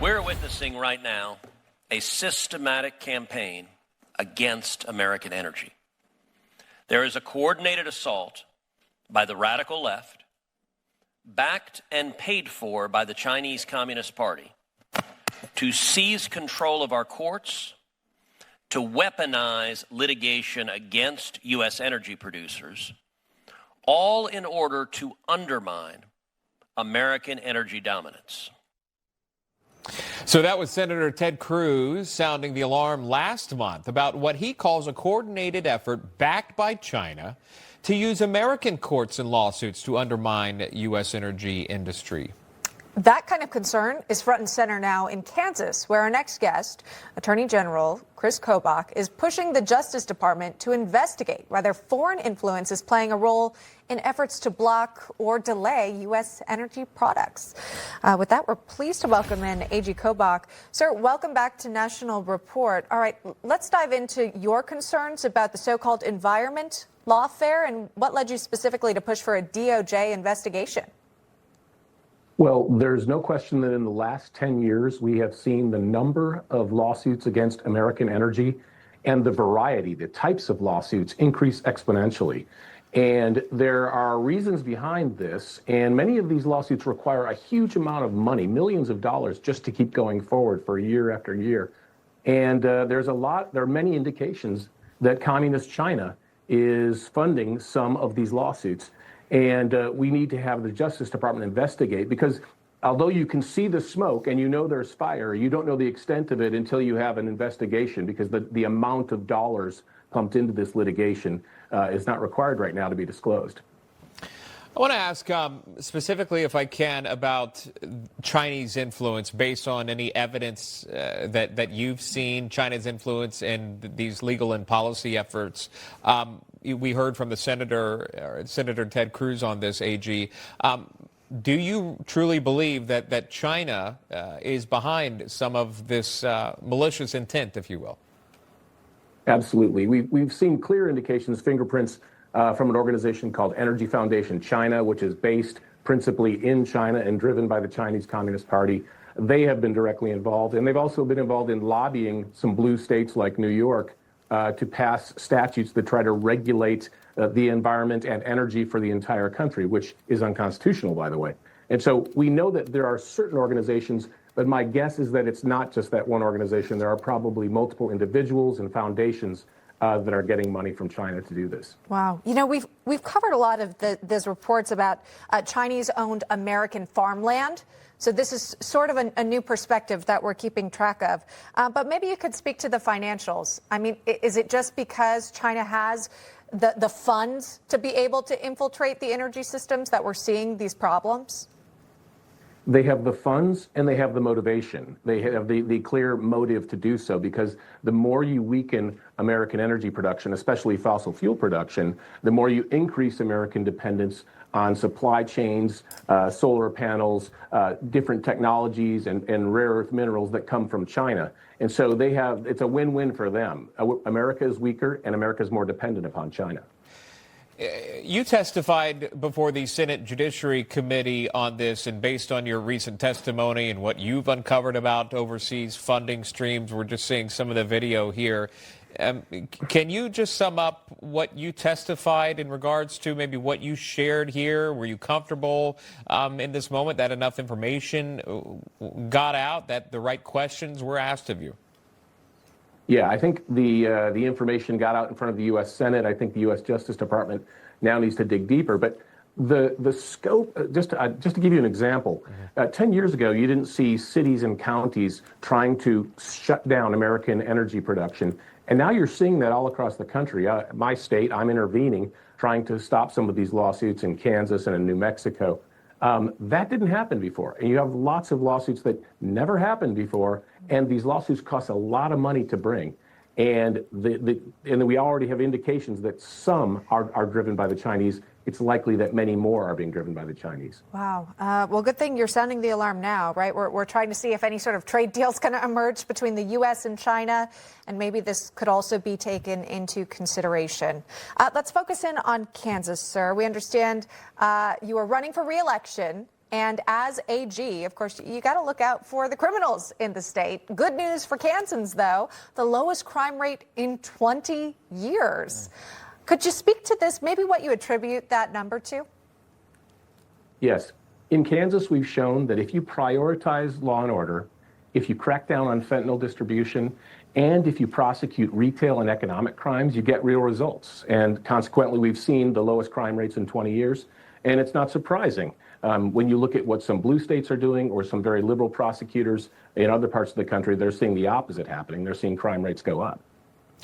We're witnessing right now a systematic campaign against American energy. There is a coordinated assault by the radical left, backed and paid for by the Chinese Communist Party, to seize control of our courts, to weaponize litigation against U.S. energy producers, all in order to undermine American energy dominance. So that was Senator Ted Cruz sounding the alarm last month about what he calls a coordinated effort backed by China to use American courts and lawsuits to undermine U.S. energy industry. That kind of concern is front and center now in Kansas, where our next guest, Attorney General Chris Kobach, is pushing the Justice Department to investigate whether foreign influence is playing a role in efforts to block or delay U.S. energy products. With that, we're pleased to welcome in AG Kobach. Sir, welcome back to National Report. All right, let's dive into your concerns about the so-called environment lawfare and what led you specifically to push for a DOJ investigation. Well, there's no question that in the last 10 years, we have seen the number of lawsuits against American energy and the variety, the types of lawsuits increase exponentially. And there are reasons behind this. And many of these lawsuits require a huge amount of money, millions of dollars, just to keep going forward for year after year. And there are many indications that Communist China is funding some of these lawsuits. And we need to have the Justice Department investigate, because although you can see the smoke and you know there's fire, you don't know the extent of it until you have an investigation, because the amount of dollars pumped into this litigation is not required right now to be disclosed. I want to ask specifically, if I can, about Chinese influence based on any evidence that you've seen, China's influence in these legal and policy efforts. We heard from the Senator Ted Cruz on this, AG. Do you truly believe that China is behind some of this malicious intent, if you will? Absolutely. We've seen clear indications, fingerprints, from an organization called Energy Foundation China, which is based principally in China and driven by the Chinese Communist Party. They have been directly involved, and they've also been involved in lobbying some blue states like New York to pass statutes that try to regulate the environment and energy for the entire country, which is unconstitutional, by the way. And so we know that there are certain organizations, but my guess is that it's not just that one organization. There are probably multiple individuals and foundations that are getting money from China to do this. Wow. You know, we've covered a lot of these reports about Chinese-owned American farmland. So this is sort of a new perspective that we're keeping track of. But maybe you could speak to the financials. I mean, is it just because China has the funds to be able to infiltrate the energy systems that we're seeing these problems? They have the funds and they have the motivation. They have the clear motive to do so, because the more you weaken American energy production, especially fossil fuel production, the more you increase American dependence on supply chains, solar panels, different technologies, and rare earth minerals that come from China. And so it's a win-win for them. America is weaker and America is more dependent upon China. You testified before the Senate Judiciary Committee on this, and based on your recent testimony and what you've uncovered about overseas funding streams, we're just seeing some of the video here. Can you just sum up what you testified in regards to maybe what you shared here? Were you comfortable in this moment that enough information got out, that the right questions were asked of you? Yeah, I think the information got out in front of the U.S. Senate. I think the U.S. Justice Department now needs to dig deeper. But the scope, just to give you an example, 10 years ago, you didn't see cities and counties trying to shut down American energy production. And now you're seeing that all across the country. My state, I'm intervening, trying to stop some of these lawsuits in Kansas and in New Mexico. That didn't happen before. And you have lots of lawsuits that never happened before. And these lawsuits cost a lot of money to bring. And we already have indications that some are driven by the Chinese. It's likely that many more are being driven by the Chinese. Wow. Well, good thing you're sounding the alarm now, right? We're trying to see if any sort of trade deal's going to emerge between the U.S. and China, and maybe this could also be taken into consideration. Let's focus in on Kansas, sir. We understand you are running for re-election And as AG, of course, you got to look out for the criminals in the state. Good news for Kansans, though, the lowest crime rate in 20 years. Could you speak to this, maybe what you attribute that number to? Yes. In Kansas, we've shown that if you prioritize law and order, if you crack down on fentanyl distribution, and if you prosecute retail and economic crimes, you get real results. And consequently, we've seen the lowest crime rates in 20 years. And it's not surprising. When you look at what some blue states are doing or some very liberal prosecutors in other parts of the country, they're seeing the opposite happening. They're seeing crime rates go up.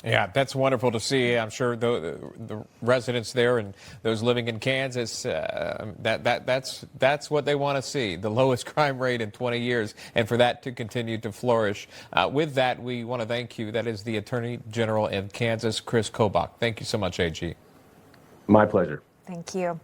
Yeah, that's wonderful to see. I'm sure the residents there and those living in Kansas, that's what they want to see, the lowest crime rate in 20 years, and for that to continue to flourish. With that, we want to thank you. That is the Attorney General in Kansas, Chris Kobach. Thank you so much, AG. My pleasure. Thank you.